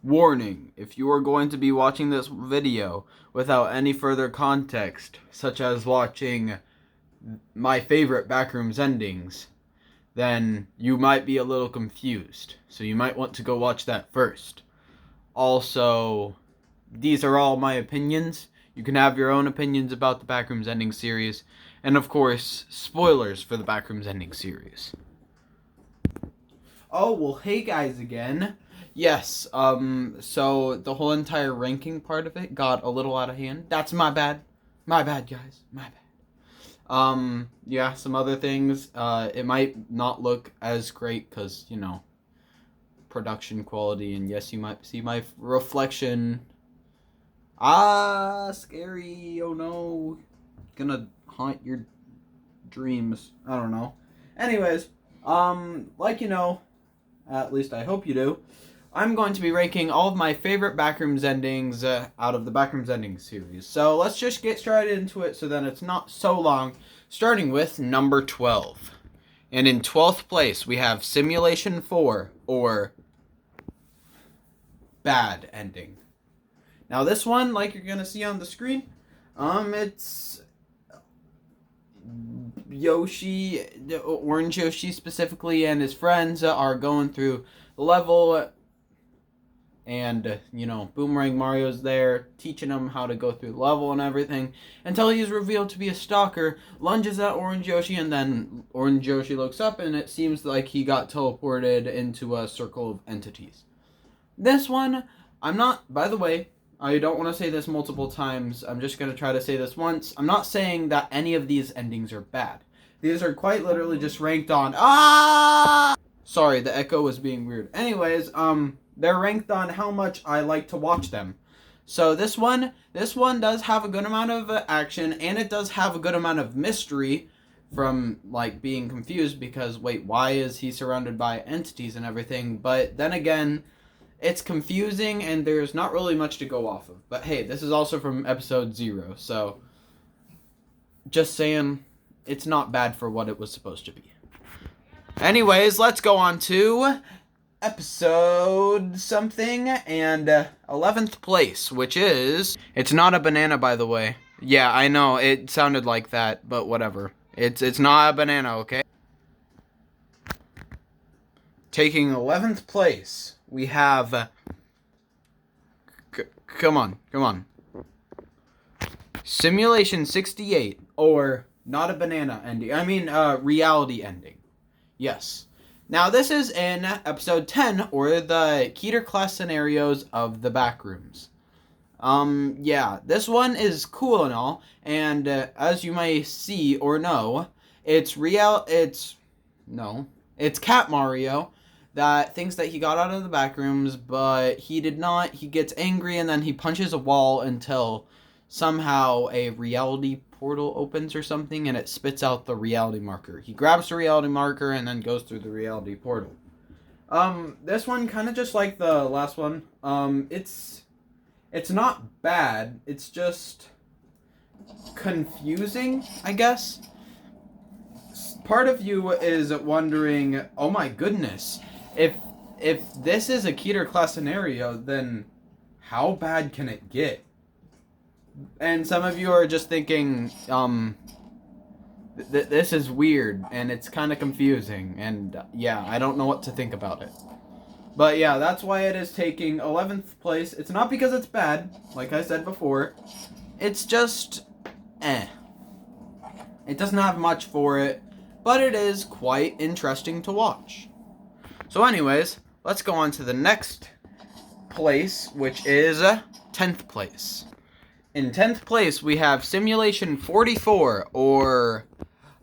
Warning, if you are going to be watching this video without any further context, such as watching my favorite Backrooms endings, then you might be a little confused. So you might want to go watch that first. Also, these are all my opinions. You can have your own opinions about the Backrooms ending series. And of course, spoilers for the Backrooms ending series. Oh, well, hey guys again. Yes, so the whole entire ranking part of it got a little out of hand. That's my bad. My bad, guys. My bad. Yeah, some other things. It might not look as great because, you know, production quality, and yes, you might see my reflection. Ah, scary. Oh no. Gonna haunt your dreams. I don't know. Anyways, like you know, at least I hope you do, I'm going to be ranking all of my favorite Backrooms endings out of the Backrooms ending series. So let's just get straight into it so then it's not so long. Starting with number 12. And in 12th place, we have Simulation 4, or Bad Ending. Now this one, like you're going to see on the screen, it's Yoshi, Orange Yoshi specifically, and his friends are going through the level, and, you know, Boomerang Mario's there, teaching him how to go through the level and everything, until he's revealed to be a stalker, lunges at Orange Yoshi, and then Orange Yoshi looks up, and it seems like he got teleported into a circle of entities. This one, I'm not, by the way, I don't want to say this multiple times, I'm just going to try to say this once. I'm not saying that any of these endings are bad. These are quite literally just ranked on, Sorry, the echo was being weird. Anyways, they're ranked on how much I like to watch them. So this one does have a good amount of action, and it does have a good amount of mystery from, like, being confused because, wait, why is he surrounded by entities and everything? But then again, it's confusing, and there's not really much to go off of. But hey, this is also from episode 0, so just saying, it's not bad for what it was supposed to be. Anyways, let's go on to episode something, and 11th place, which is... It's not a banana, by the way. Yeah, I know, it sounded like that, but whatever. It's not a banana, okay? Taking 11th place, we have... Come on. Simulation 68, or not a banana ending. I mean, reality ending. Yes. Now, this is in episode 10, or the Keter class scenarios of the Backrooms. Yeah, this one is cool and all, and as you may see or know, it's Cat Mario that thinks that he got out of the Backrooms, but he did not. He gets angry, and then he punches a wall until somehow a reality portal opens or something, and it spits out the reality marker. He grabs the reality marker and then goes through the reality portal. This one, kind of just like the last one, it's not bad, it's just confusing, I guess. Part of you is wondering, oh my goodness, if this is a Keter class scenario, then how bad can it get? And some of you are just thinking, this is weird, and it's kind of confusing, and yeah, I don't know what to think about it. But yeah, that's why it is taking 11th place. It's not because it's bad, like I said before. It's just, It doesn't have much for it, but it is quite interesting to watch. So anyways, let's go on to the next place, which is 10th place. In 10th place, we have Simulation 44, or,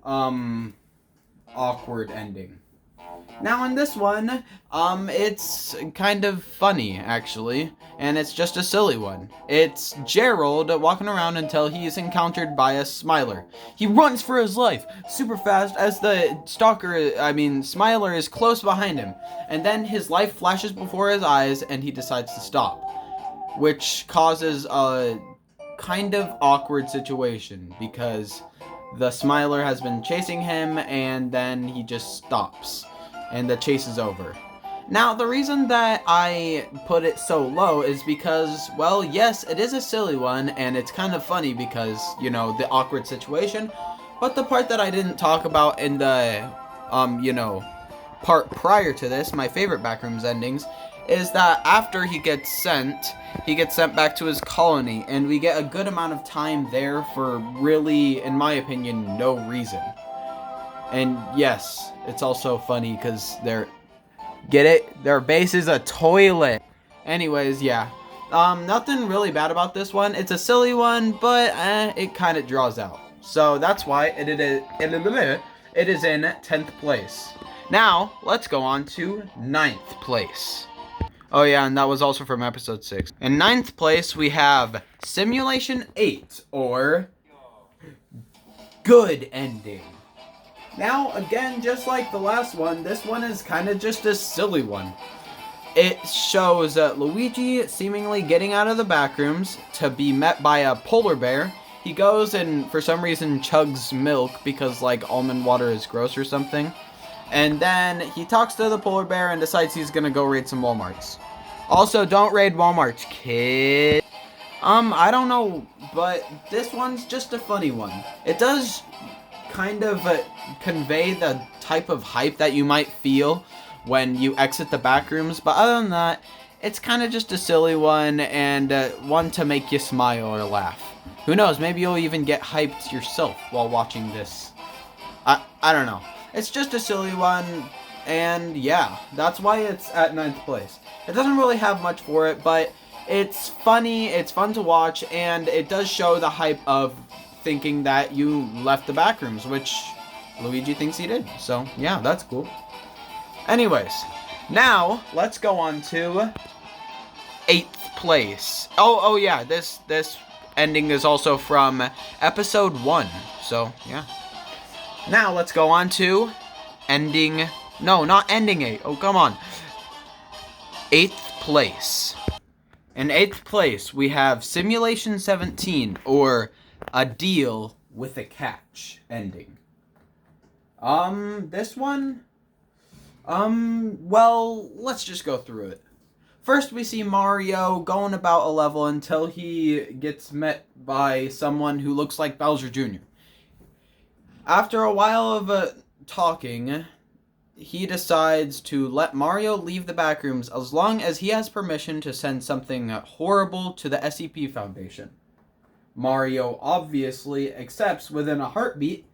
awkward ending. Now in this one, it's kind of funny, actually, and it's just a silly one. It's Gerald walking around until he's encountered by a Smiler. He runs for his life, super fast, as the Smiler is close behind him, and then his life flashes before his eyes, and he decides to stop, which causes a kind of awkward situation, because the Smiler has been chasing him, and then he just stops, and the chase is over. Now, the reason that I put it so low is because, well, yes, it is a silly one, and it's kind of funny because, you know, the awkward situation, but the part that I didn't talk about in the, you know, part prior to this, my favorite Backrooms endings, is that after he gets sent back to his colony, and we get a good amount of time there for really, in my opinion, no reason. And yes, it's also funny because get it? Their base is a toilet. Anyways, yeah. Nothing really bad about this one. It's a silly one, but it kind of draws out. So that's why it is in 10th place. Now, let's go on to 9th place. Oh yeah, and that was also from episode 6. In 9th place, we have Simulation 8, or Good Ending. Now, again, just like the last one, this one is kind of just a silly one. It shows Luigi seemingly getting out of the Backrooms to be met by a polar bear. He goes and, for some reason, chugs milk because, like, almond water is gross or something. And then he talks to the polar bear and decides he's gonna go raid some Walmarts. Also, don't raid Walmarts, kid. I don't know, but this one's just a funny one. It does kind of convey the type of hype that you might feel when you exit the Backrooms, but other than that, it's kind of just a silly one and one to make you smile or laugh. Who knows, maybe you'll even get hyped yourself while watching this. I don't know. It's just a silly one, and yeah, that's why it's at 9th place. It doesn't really have much for it, but it's funny, it's fun to watch, and it does show the hype of thinking that you left the Backrooms, which Luigi thinks he did. So, yeah, that's cool. Anyways, now, let's go on to 8th place. Oh yeah, this ending is also from episode 1. So, yeah. Now, let's go on to ending... No, not ending 8. Oh, come on. 8th place. In 8th place, we have Simulation 17, or A Deal with a Catch ending. This one... well, let's just go through it. First, we see Mario going about a level until he gets met by someone who looks like Bowser Jr. After a while of talking, he decides to let Mario leave the Backrooms as long as he has permission to send something horrible to the SCP Foundation. Mario obviously accepts within a heartbeat,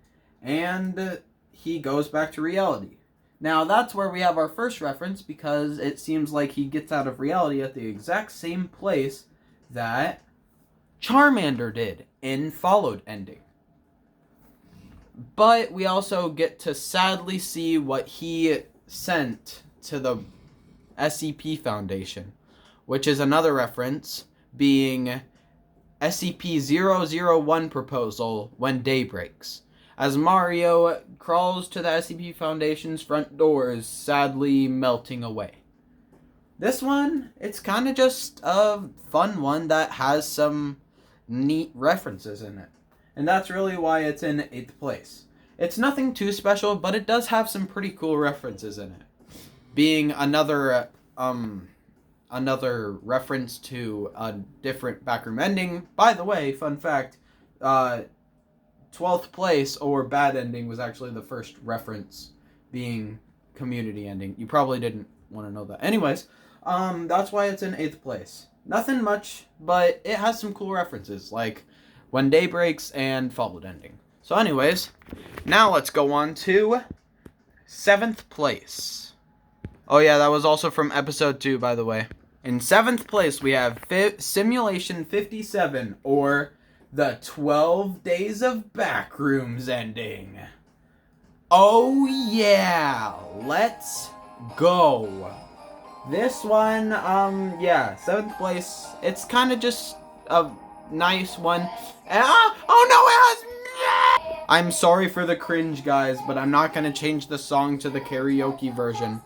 and he goes back to reality. Now, that's where we have our first reference, because it seems like he gets out of reality at the exact same place that Charmander did in Followed Ending. But we also get to sadly see what he sent to the SCP Foundation, which is another reference, being SCP-001 proposal When Day Breaks. As Mario crawls to the SCP Foundation's front doors, sadly melting away. This one, it's kind of just a fun one that has some neat references in it. And that's really why it's in 8th place. It's nothing too special, but it does have some pretty cool references in it. Being another reference to a different backroom ending. By the way, fun fact, 12th place, or Bad Ending, was actually the first reference, being Community Ending. You probably didn't want to know that. Anyways, that's why it's in 8th place. Nothing much, but it has some cool references, like When Day Breaks and Followed Ending. So anyways, now let's go on to 7th place. Oh yeah, that was also from episode 2, by the way. In 7th place, we have Simulation 57, or The 12 Days of Backrooms ending. Oh yeah, let's go. This one, yeah, 7th place. It's kind of just a nice one. Oh no, it has... I'm sorry for the cringe, guys, but I'm not gonna change the song to the karaoke version.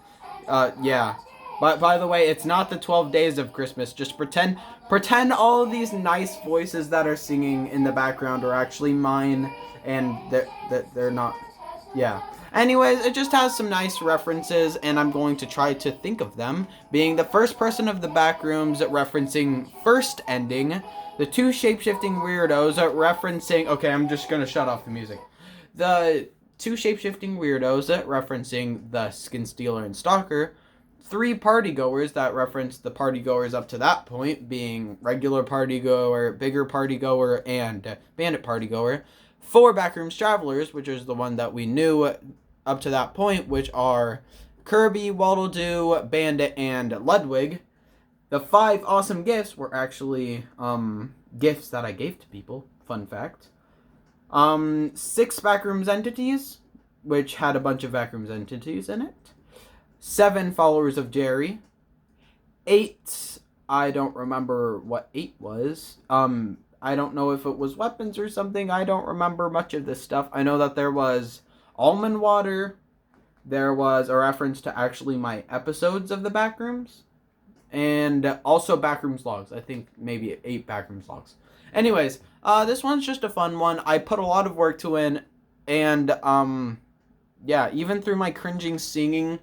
Yeah. But by the way, it's not the 12 Days of Christmas. Just pretend all of these nice voices that are singing in the background are actually mine, and they're not. Yeah. Anyways, it just has some nice references, and I'm going to try to think of them. Being the first person of the Backrooms referencing first ending, the two shapeshifting weirdos referencing... Okay, I'm just going to shut off the music. The two shapeshifting weirdos referencing the Skin Stealer and Stalker, three partygoers that reference the partygoers up to that point, being regular partygoer, bigger partygoer, and bandit partygoer. Four Backrooms travelers, which is the one that we knew up to that point, which are Kirby, Waddle Doo, Bandit, and Ludwig. The five awesome gifts were actually gifts that I gave to people. Fun fact. 6 Backrooms entities, which had a bunch of Backrooms entities in it. 7 followers of Jerry. 8, I don't remember what 8 was. I don't know if it was weapons or something. I don't remember much of this stuff. I know that there was almond water. There was a reference to actually my episodes of the Backrooms. And also Backrooms logs. I think maybe 8 Backrooms logs. Anyways, this one's just a fun one. I put a lot of work to it. And, yeah, even through my cringing singing,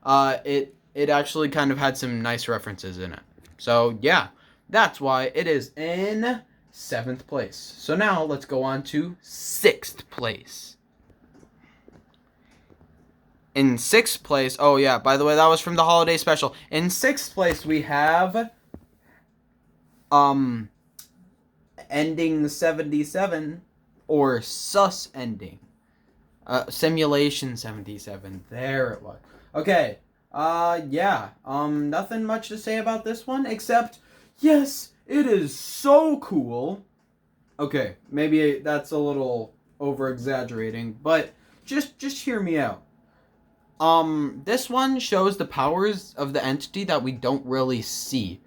it actually kind of had some nice references in it. So, yeah, that's why it is in 7th place. So now let's go on to 6th place. In 6th place, oh yeah, by the way, that was from the holiday special. In 6th place, we have ending 77, or sus ending. Simulation 77. There it was. Okay. Yeah. Nothing much to say about this one, except, yes, it is so cool. Okay, maybe that's a little over-exaggerating, but just hear me out. This one shows the powers of the entity that we don't really see.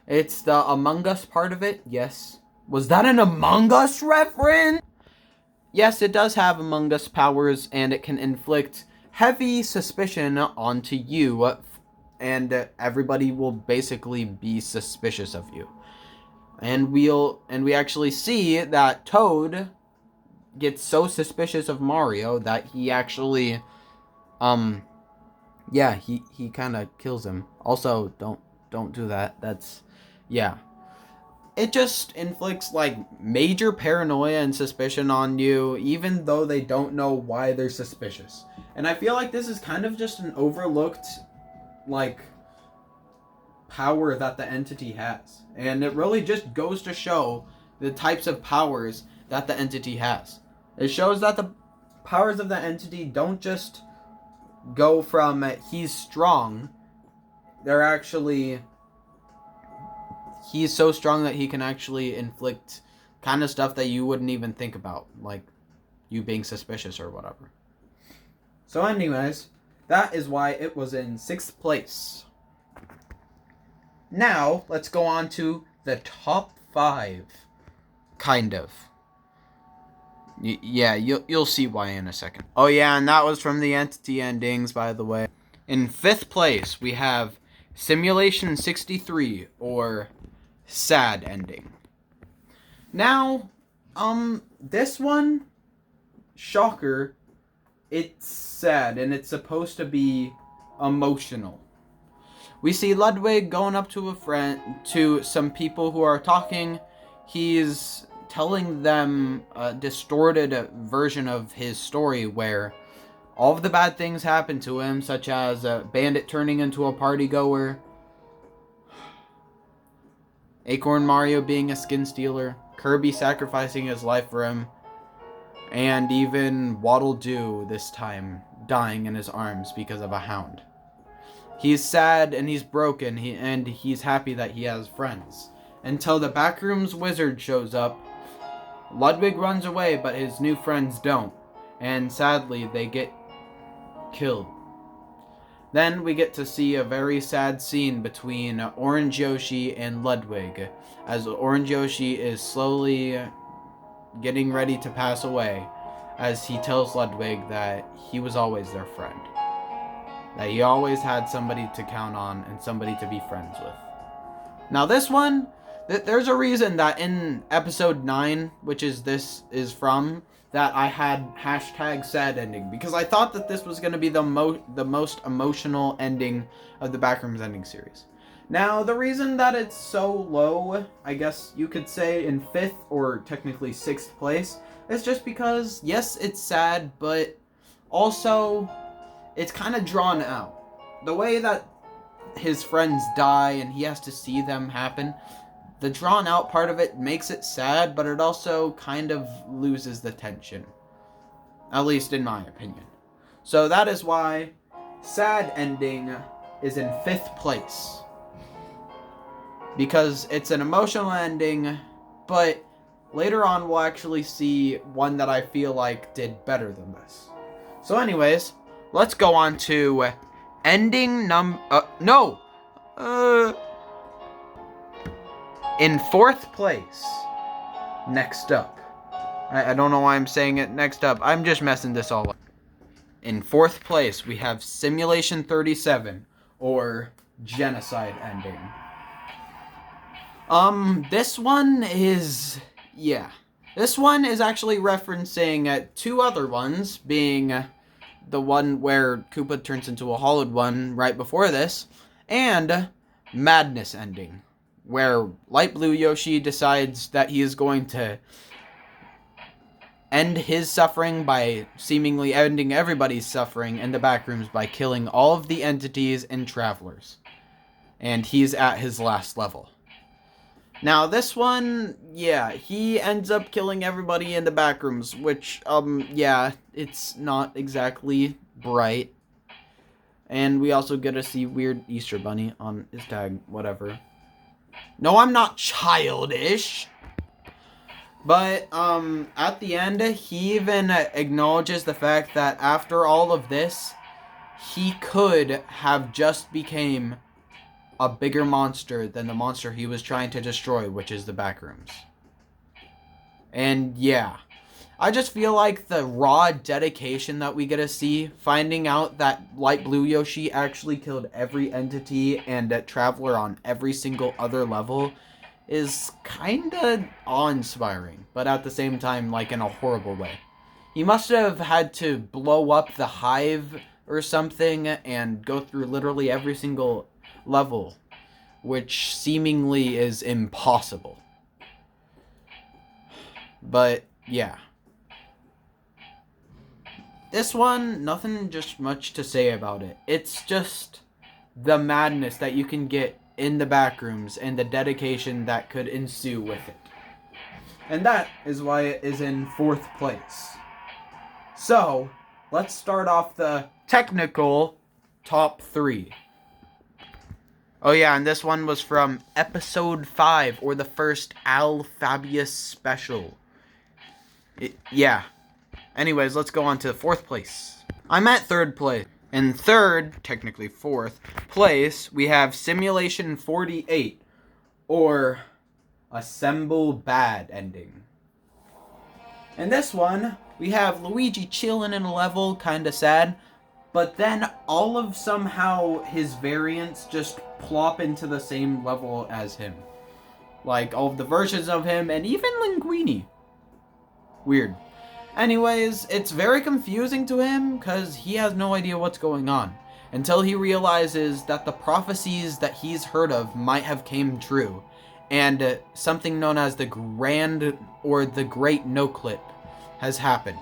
It's the Among Us part of it, yes. Was that an Among Us reference? Yes, it does have Among Us powers, and it can inflict heavy suspicion onto you, and everybody will basically be suspicious of you. And we actually see that Toad gets so suspicious of Mario that he actually, yeah, he kind of kills him. Also, don't do that. That's, yeah. It just inflicts, like, major paranoia and suspicion on you, even though they don't know why they're suspicious. And I feel like this is kind of just an overlooked, like, power that the entity has. And it really just goes to show the types of powers that the entity has. It shows that the powers of the entity don't just go from he's strong. They're actually... He's so strong that he can actually inflict kind of stuff that you wouldn't even think about. Like, you being suspicious or whatever. So anyways, that is why it was in 6th place. Now, let's go on to the top 5. Kind of. Yeah, you'll see why in a second. Oh yeah, and that was from the entity endings, by the way. In 5th place, we have Simulation 63, or sad ending. Now, this one, shocker, it's sad, and it's supposed to be emotional. We see Ludwig going up to some people who are talking. He's telling them a distorted version of his story where all of the bad things happen to him, such as a bandit turning into a partygoer, Acorn Mario being a skin stealer, Kirby sacrificing his life for him, and even Waddle Doo this time dying in his arms because of a hound. He's sad and he's broken, and he's happy that he has friends. Until the Backrooms wizard shows up. Ludwig runs away, but his new friends don't. And sadly, they get killed. Then we get to see a very sad scene between Orange Yoshi and Ludwig, as Orange Yoshi is slowly getting ready to pass away, as he tells Ludwig that he was always their friend. That he always had somebody to count on and somebody to be friends with. Now this one, There's a reason that in episode 9, which is this is from, that I had hashtag sad ending, because I thought that this was going to be the most emotional ending of the Backrooms ending series. Now, the reason that it's so low, I guess you could say in 5th or technically 6th place, is just because, yes, it's sad, but also it's kind of drawn out. The way that his friends die and he has to see them happen, the drawn out part of it makes it sad, but it also kind of loses the tension. At least in my opinion. So that is why sad ending is in 5th place. Because it's an emotional ending, but later on we'll actually see one that I feel like did better than this. So anyways, let's go on to ending in 4th place, next up. I don't know why I'm saying it next up. I'm just messing this all up. In 4th place, we have Simulation 37, or Genocide Ending. This one is actually referencing 2 other ones, being the one where Koopa turns into a hollowed one right before this, and Madness Ending, where Light Blue Yoshi decides that he is going to end his suffering by seemingly ending everybody's suffering in the Backrooms by killing all of the entities and travelers. And he's at his last level. Now, this one, he ends up killing everybody in the Backrooms, which, it's not exactly bright. And we also get to see weird Easter Bunny on his tag, whatever. No, I'm not childish. But, at the end, he even acknowledges the fact that after all of this, he could have just became a bigger monster than the monster he was trying to destroy, which is the Backrooms. And I just feel like the raw dedication that we get to see, finding out that Light Blue Yoshi actually killed every entity and a traveler on every single other level, is kinda awe-inspiring, but at the same time, like, in a horrible way. He must have had to blow up the hive or something and go through literally every single level, which seemingly is impossible. But this one, nothing just much to say about it. It's just the madness that you can get in the Backrooms and the dedication that could ensue with it. And that is why it is in 4th place. So, let's start off the technical top 3. Oh yeah, and this one was from episode 5, or the first Al Fabius special. Anyways, let's go on to 4th place. I'm at 3rd place. In 3rd, technically 4th, place, we have Simulation 48, or Assemble Bad Ending. In this one, we have Luigi chilling in a level, kinda sad, but then all of somehow his variants just plop into the same level as him. Like, all of the versions of him, and even Linguini. Weird. Anyways, it's very confusing to him, because he has no idea what's going on. Until he realizes that the prophecies that he's heard of might have came true. And something known as the Great No Clip has happened.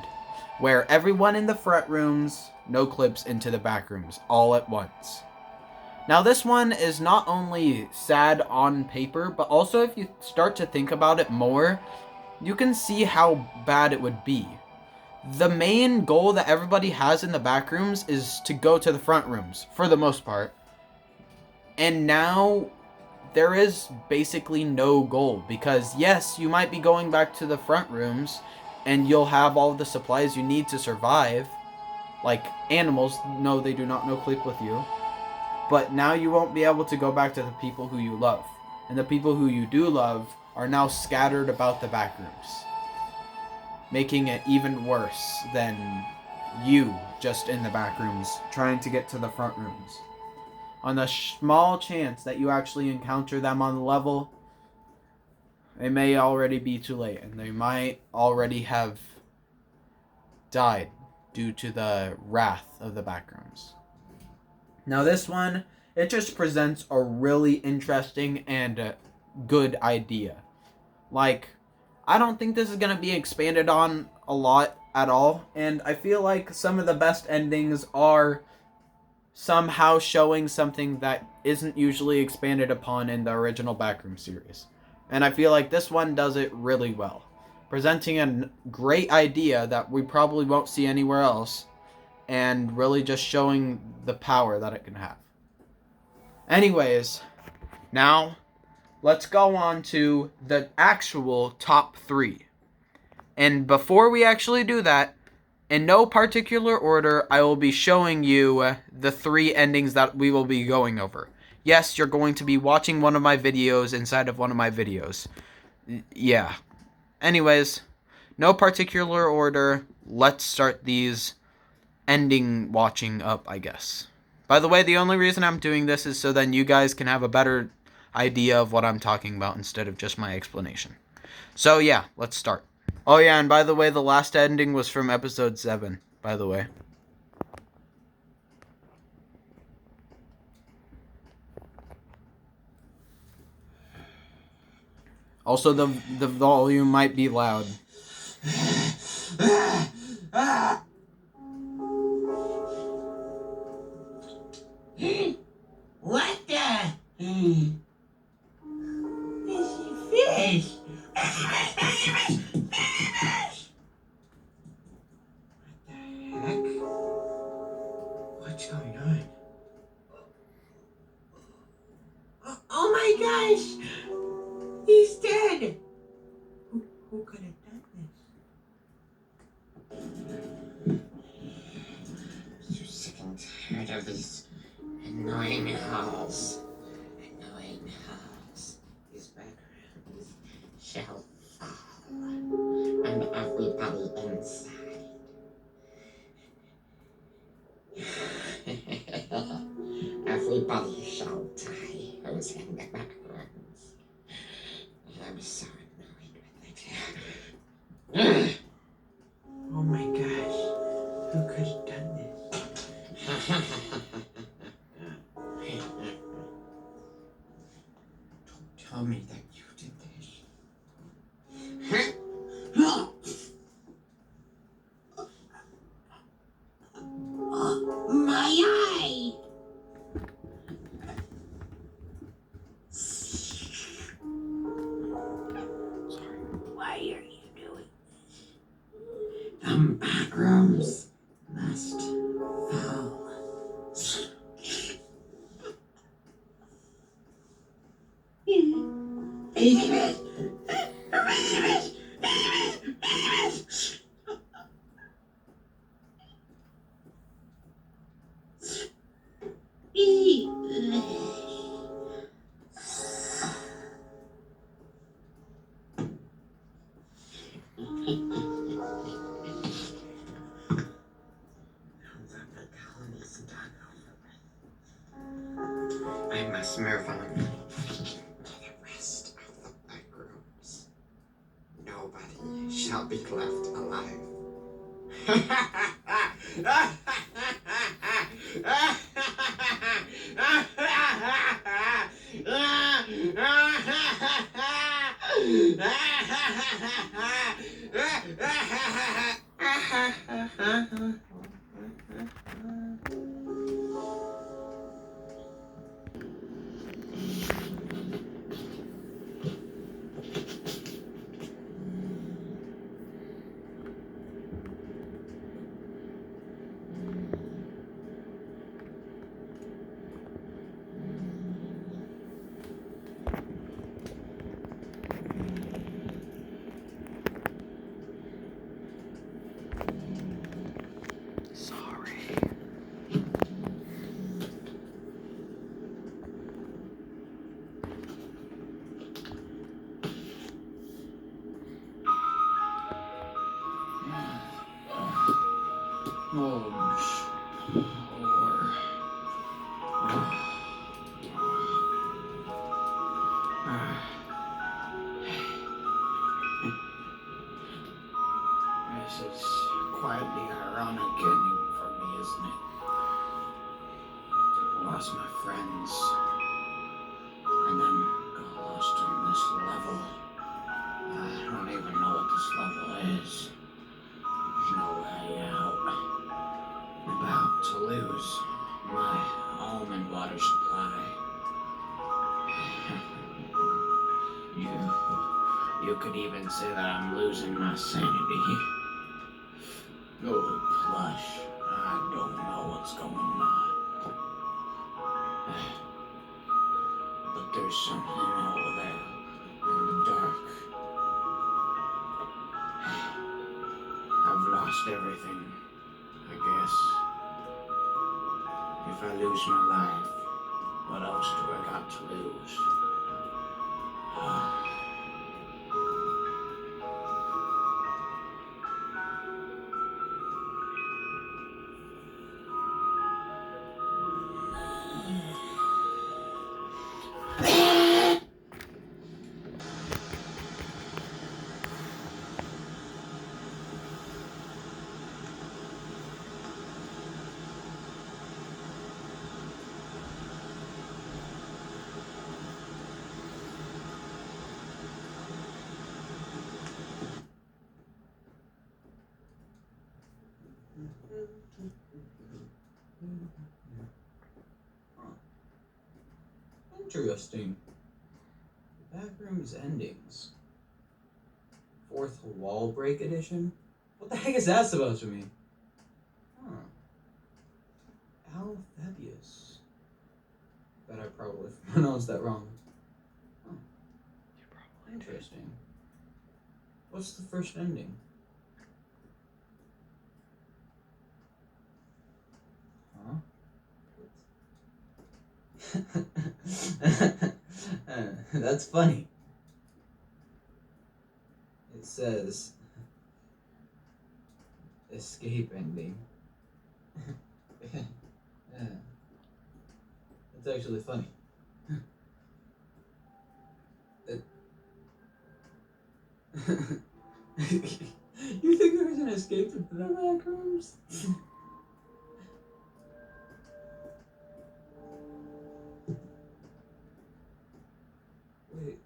Where everyone in the front rooms no clips into the back rooms all at once. Now this one is not only sad on paper, but also if you start to think about it more, you can see how bad it would be. The main goal that everybody has in the back rooms is to go to the front rooms, for the most part. And now there is basically no goal, because yes, you might be going back to the front rooms and you'll have all the supplies you need to survive. Like animals, no, they do not no clip with you. But now you won't be able to go back to the people who you love. And the people who you do love are now scattered about the back rooms, making it even worse than you just in the back rooms trying to get to the front rooms. On the small chance that you actually encounter them on the level, It may already be too late, and they might already have died due to the wrath of the Backrooms. Now this one, it just presents a really interesting and good idea. Like, I don't think this is going to be expanded on a lot at all, and I feel like some of the best endings are somehow showing something that isn't usually expanded upon in the original Backroom series. And I feel like this one does it really well, presenting a great idea that we probably won't see anywhere else, and really just showing the power that it can have. Anyways, now let's go on to the actual top 3. And before we actually do that, in no particular order, I will be showing you the 3 endings that we will be going over. Yes, you're going to be watching one of my videos inside of one of my videos. Yeah. Anyways, no particular order. Let's start these ending watching up, I guess. By the way, the only reason I'm doing this is so then you guys can have a better idea of what I'm talking about instead of just my explanation. So yeah, let's start. Oh yeah, and by the way, the last ending was from episode 7, by the way. Also, the volume might be loud. What the? Fish! What the heck? What's going on? Oh my gosh! He's dead! Who could have done this? So sick and tired of these annoying halls. Annoying halls. These backrooms shall fall on everybody inside. Everybody shall die who's in the backrooms. I'm so annoyed with it. Oh my gosh, who could have done this? Don't tell me that you did this. My eye! Why are you doing this? The backrooms must fall. I must move on to the rest of the backrooms. Nobody shall be left alive. my friends, and then got lost on this level. I don't even know what this level is. There's no way out. I'm about to lose my almond water supply. You could even say that I'm losing my sanity. Oh, plush. I don't know what's going on. But there's something over there in the dark. I've lost everything, I guess. If I lose my life, what else do I got to lose? Interesting. Backrooms endings. Fourth wall break edition? What the heck is that supposed to mean? Alphebius. Bet I probably pronounced that wrong. You're probably interesting. What's the first ending? That's funny. It says escape ending. Yeah. It's actually funny. You think there was an escape to the Backrooms? Wait.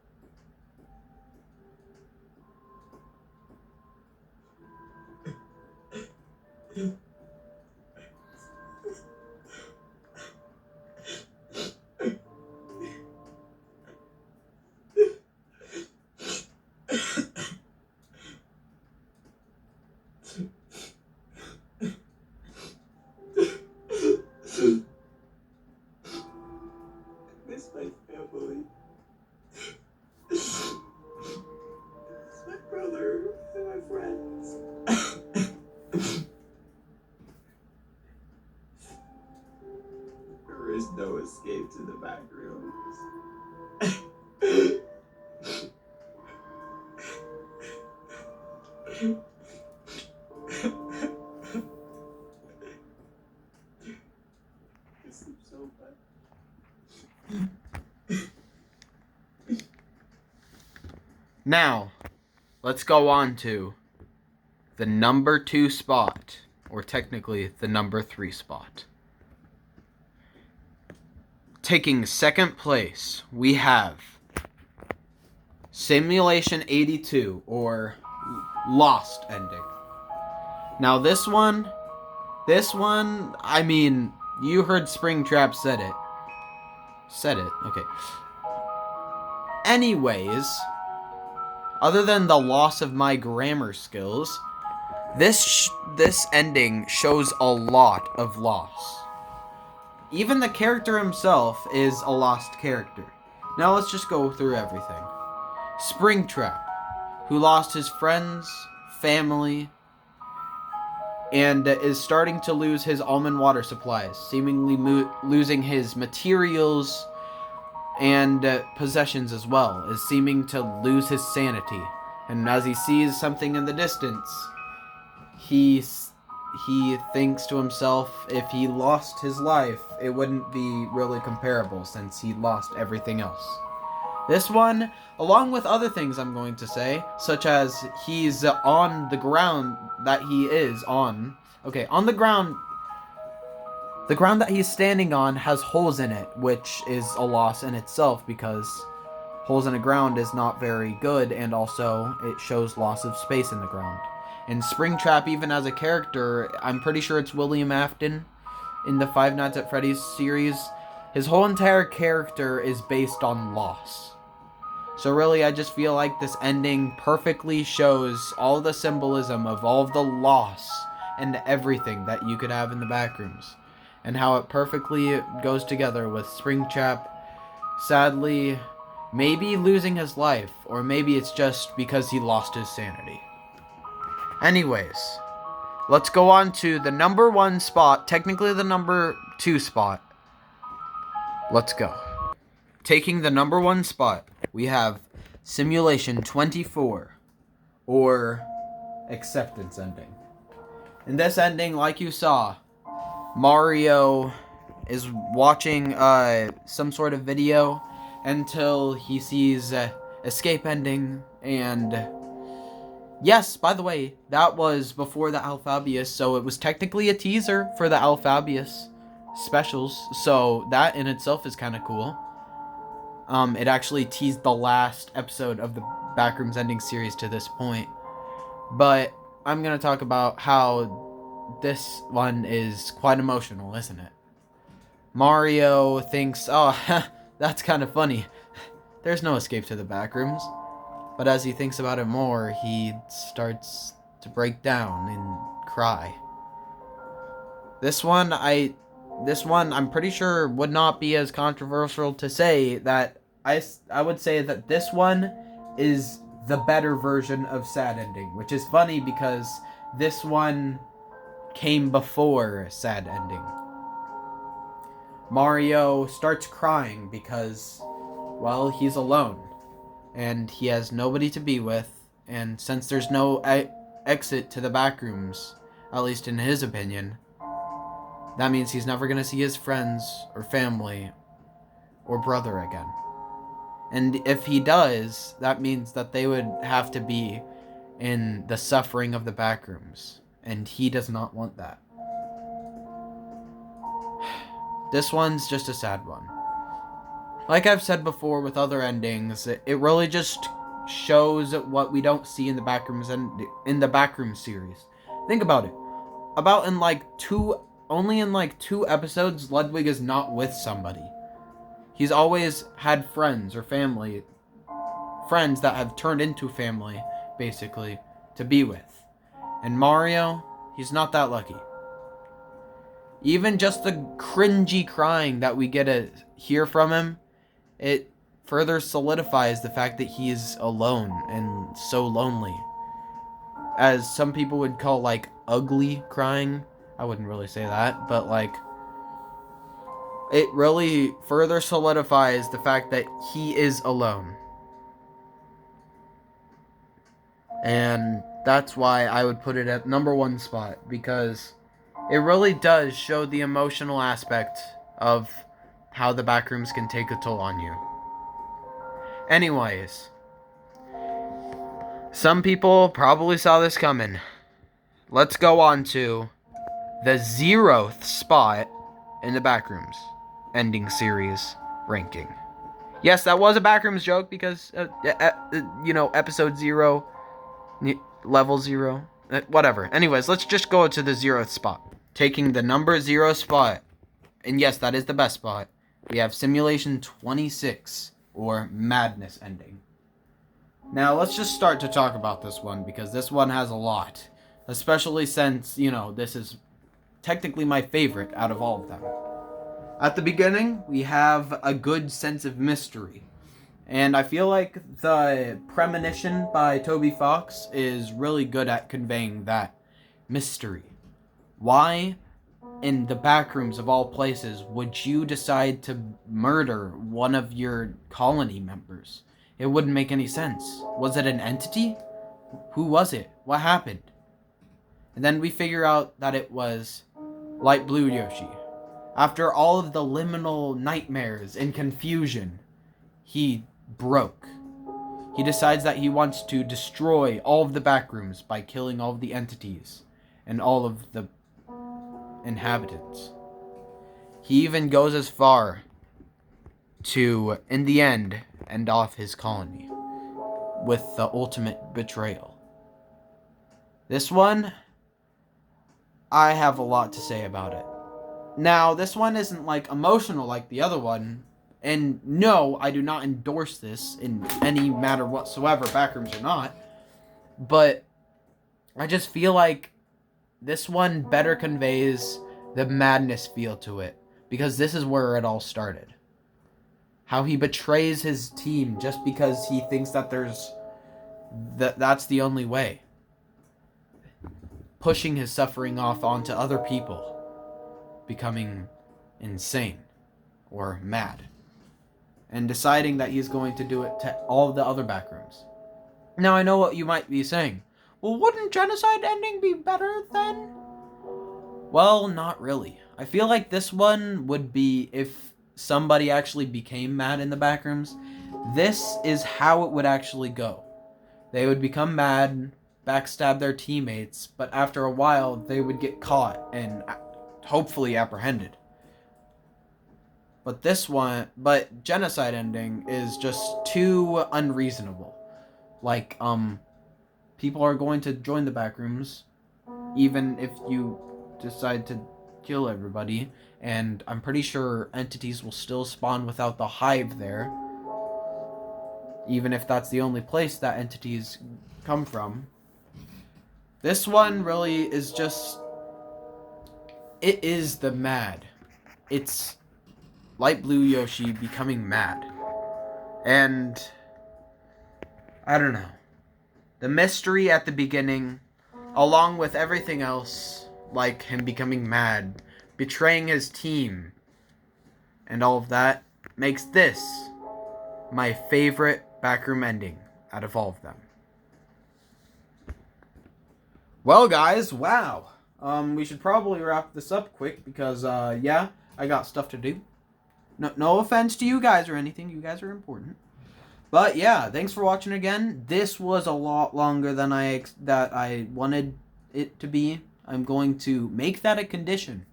Miss my family. My brother and my friends. There is no escape to the Backrooms. This is so bad. Now, let's go on to the number 2 spot, or technically the number 3 spot. Taking second place, we have Simulation 82, or Lost ending. Now this one, I mean, you heard Springtrap said it. Okay. Anyways, other than the loss of my grammar skills, this ending shows a lot of loss. Even the character himself is a lost character. Now let's just go through everything. Springtrap, who lost his friends, family, and is starting to lose his almond water supplies, seemingly losing his materials and possessions as well, is seeming to lose his sanity. And as he sees something in the distance, he thinks to himself, if he lost his life, it wouldn't be really comparable since he lost everything else. This one, along with other things I'm going to say, such as he's on the ground that he is on. Okay, on the ground The ground that he's standing on has holes in it, which is a loss in itself because holes in the ground is not very good, and also it shows loss of space in the ground. And Springtrap, even as a character, I'm pretty sure it's William Afton in the Five Nights at Freddy's series. His whole entire character is based on loss. So really, I just feel like this ending perfectly shows all the symbolism of all of the loss and everything that you could have in the Backrooms, and how it perfectly goes together with Springtrap sadly maybe losing his life, or maybe it's just because he lost his sanity. Anyways, let's go on to the number 1 spot, technically the number 2 spot. Let's go. Taking the number 1 spot, we have Simulation 24, or Acceptance Ending. In this ending, like you saw, Mario is watching some sort of video until he sees Escape Ending, and yes, by the way, that was before the Alphabius, so it was technically a teaser for the Alphabius specials, so that in itself is kind of cool. It actually teased the last episode of the Backrooms Ending series to this point, but I'm going to talk about how this one is quite emotional, isn't it? Mario thinks, oh, that's kind of funny. There's no escape to the Backrooms. But as he thinks about it more, he starts to break down and cry. This one, I'm pretty sure would not be as controversial to say that I would say that this one is the better version of Sad Ending, which is funny because this one came before Sad Ending. Mario starts crying because, well, he's alone and he has nobody to be with, and since there's no exit to the Backrooms, at least in his opinion, that means he's never going to see his friends or family or brother again. And if he does, that means that they would have to be in the suffering of the Backrooms, and he does not want that. This one's just a sad one. Like I've said before with other endings, it really just shows what we don't see in the Backrooms and in the Backrooms series. Think about it. Only in like two episodes, Ludwig is not with somebody. He's always had friends or family, friends that have turned into family, basically, to be with. And Mario, he's not that lucky. Even just the cringy crying that we get to hear from him, it further solidifies the fact that he is alone and so lonely. As some people would call, like, ugly crying. I wouldn't really say that, but, like, it really further solidifies the fact that he is alone. And that's why I would put it at number 1 spot, because it really does show the emotional aspect of how the Backrooms can take a toll on you. Anyways, some people probably saw this coming. Let's go on to the 0th spot in the Backrooms ending series ranking. Yes, that was a Backrooms joke because, episode 0, level 0, whatever. Anyways, let's just go to the 0th spot. Taking the number 0 spot, and yes, that is the best spot, we have Simulation 26, or Madness Ending. Now, let's just start to talk about this one, because this one has a lot. Especially since, this is technically my favorite out of all of them. At the beginning, we have a good sense of mystery. And I feel like the Premonition by Toby Fox is really good at conveying that mystery. Why, in the Backrooms of all places, would you decide to murder one of your colony members? It wouldn't make any sense. Was it an entity? Who was it? What happened? And then we figure out that it was Light Blue Yoshi. After all of the liminal nightmares and confusion, he broke. He decides that he wants to destroy all of the Backrooms by killing all of the entities and all of the inhabitants. He even goes as far to, in the end off his colony with the ultimate betrayal. This one, I have a lot to say about it. Now, this one isn't like emotional like the other one, and no, I do not endorse this in any matter whatsoever, Backrooms or not, but I just feel like this one better conveys the madness feel to it, because this is where it all started. How he betrays his team just because he thinks that that's the only way. Pushing his suffering off onto other people. Becoming insane or mad. And deciding that he's going to do it to all of the other Backrooms. Now, I know what you might be saying. Well, wouldn't genocide ending be better then? Well, not really. I feel like this one would be if somebody actually became mad in the Backrooms. This is how it would actually go. They would become mad, backstab their teammates, but after a while, they would get caught and hopefully apprehended. But genocide ending is just too unreasonable. Like, people are going to join the Backrooms, even if you decide to kill everybody, and I'm pretty sure entities will still spawn without the hive there, even if that's the only place that entities come from. This one really is just, it is the mad. It's Light Blue Yoshi becoming mad. And I don't know. The mystery at the beginning, along with everything else, like him becoming mad, betraying his team, and all of that, makes this my favorite backroom ending out of all of them. Well, guys, wow. We should probably wrap this up quick because, yeah, I got stuff to do. No offense to you guys or anything. You guys are important. But, yeah, thanks for watching again. This was a lot longer than I wanted it to be. I'm going to make that a condition.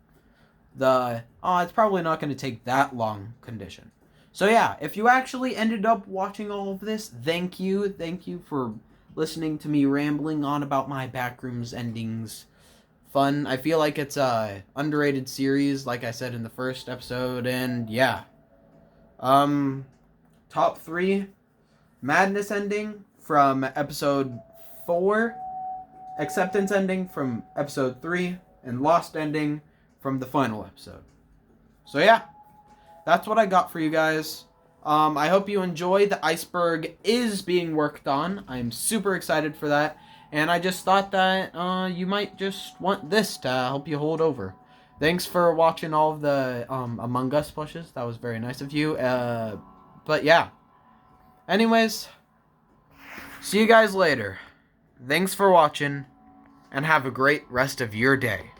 It's probably not going to take that long condition. So, yeah, if you actually ended up watching all of this, thank you. Thank you for listening to me rambling on about my Backrooms endings. Fun. I feel like it's a underrated series, like I said in the first episode, and yeah. Top 3 Madness ending from episode 4, Acceptance ending from episode 3, and Lost ending from the final episode. So yeah, that's what I got for you guys. I hope you enjoyed. The iceberg is being worked on. I'm super excited for that. And I just thought that you might just want this to help you hold over. Thanks for watching all of the Among Us plushes. That was very nice of you. But yeah. Anyways, see you guys later. Thanks for watching, and have a great rest of your day.